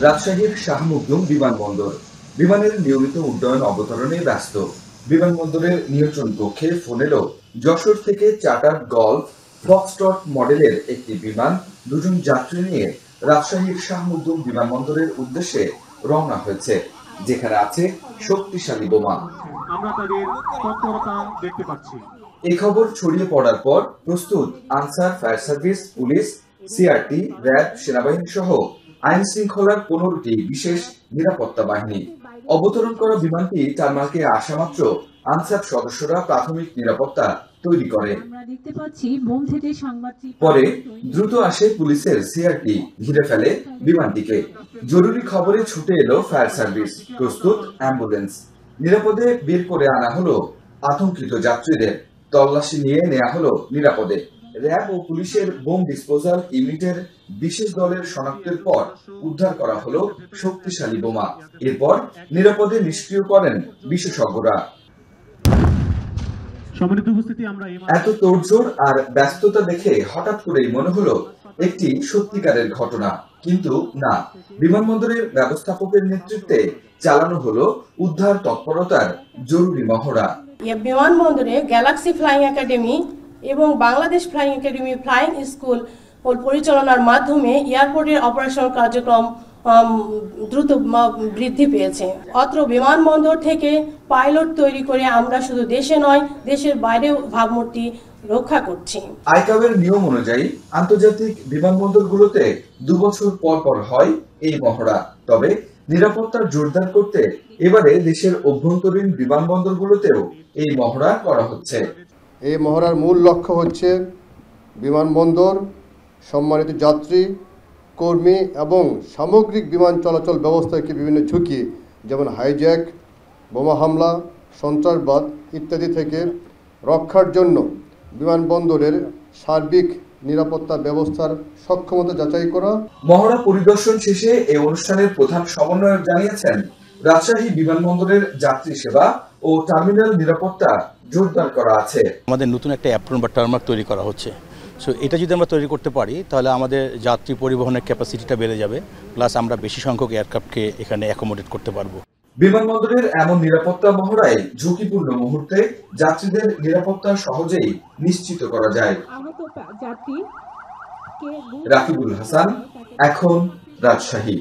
রাজশাহীর শাহ মখদুম বিমানবন্দর বিমানের নিয়মিত উড্ডয়ন অবতরণে ব্যস্ত। বিমানবন্দরের নিয়ন্ত্রণ কক্ষে ফোন এলো যশোর থেকে চার্টার্ড গলফ ফক্সট্রট মডেলের একটি বিমান দুজন যাত্রী নিয়ে রাজশাহীর শাহ মখদুম বিমানবন্দরের উদ্দেশ্যে রওনা হয়েছে, যেখানে আছে শক্তিশালী বোমা। এই খবর ছড়িয়ে পড়ার পর প্রস্তুত answer fire service, police, CRT, RAB, সেনাবাহিনী সহ আইন শৃঙ্খলার 15টি বিশেষ নিরাপত্তা বাহিনী। অবতরণ করা বিমানটি টারমাকে আসা মাত্র আনসার সদস্যরা প্রাথমিক নিরাপত্তা তৈরি করে। পরে দ্রুত আসে পুলিশের সিআরটি, ঘিরে ফেলে বিমানটিকে। জরুরি খবরে ছুটে এলো ফায়ার সার্ভিস, প্রস্তুত অ্যাম্বুলেন্স। নিরাপদে বের করে আনা হলো আতঙ্কিত যাত্রীদের, তল্লাশি নিয়ে নেওয়া হলো নিরাপদে। র্যাব ও পুলিশের বোম ডিসপোজাল ইউনিটের বিশেষ দলের শনাক্তের পর উদ্ধার করা হলো শক্তিশালী বোমা। এরপর নিরাপদে নিষ্ক্রিয় করেন বিশেষজ্ঞরা। এত তোড়জোড় আর ব্যস্ততা দেখে হঠাৎ করেই মনে হলো একটি সত্যিকারের ঘটনা, কিন্তু না, বিমানবন্দরের ব্যবস্থাপকের নেতৃত্বে চালানো হলো উদ্ধার তৎপরতার জরুরি মহড়া। বিমানবন্দরে গ্যালাক্সি ফ্লাইং একাডেমি এবং Bangladesh flying academy flying school পরিচালনার মাধ্যমে এয়ারপোর্টের অপারেশন কার্যক্রম দ্রুত বৃদ্ধি পেয়েছে। অত্র বিমানবন্দর থেকে পাইলট তৈরি করে আমরা শুধু দেশে নয়, দেশের বাইরেও ভাবমূর্তি রক্ষা করছি। আইকাবের নিয়ম অনুযায়ী আন্তর্জাতিক বিমানবন্দরগুলোতে 2 বছর পর পর হয় এই মহড়া। তবে নিরাপত্তা জোরদার করতে এবারে দেশের অভ্যন্তরীণ বিমানবন্দরগুলোতেও এই মহড়া করা হচ্ছে। এই মহড়ার মূল লক্ষ্য হচ্ছে বিমানবন্দর, সম্মানিত যাত্রী, কর্মী এবং সামগ্রিক বিমান চলাচল ব্যবস্থাকে বিভিন্ন ঝুঁকি যেমন হাইজ্যাক, বোমা হামলা, সন্ত্রাসবাদ ইত্যাদি থেকে রক্ষার জন্য বিমানবন্দরের সার্বিক নিরাপত্তা ব্যবস্থার সক্ষমতা যাচাই করা। মহড়া পরিদর্শন শেষে এই অনুষ্ঠানের প্রধান সমন্বয়ক জানিয়েছেন, রাজশাহী বিমানবন্দরের যাত্রী সেবা ও টার্মিনাল নিরাপত্তা জোরদার করা আছে। আমাদের নতুন একটা অ্যাপ্রন বা টার্মাক তৈরি করা হচ্ছে। সো এটা যদি আমরা তৈরি করতে পারি তাহলে আমাদের যাত্রী পরিবহনের ক্যাপাসিটিটা বেড়ে যাবে, প্লাস আমরা বেশি সংখ্যক এয়ারক্রাফটকে এখানে অ্যাকোমোডেট করতে পারবো। বিমানবন্দরের এমন নিরাপত্তা মহড়ায় ঝুঁকিপূর্ণ মুহূর্তে যাত্রীদের নিরাপত্তা সহজেই নিশ্চিত করা যায়। রাকিবুল হাসান, এখন রাজশাহী।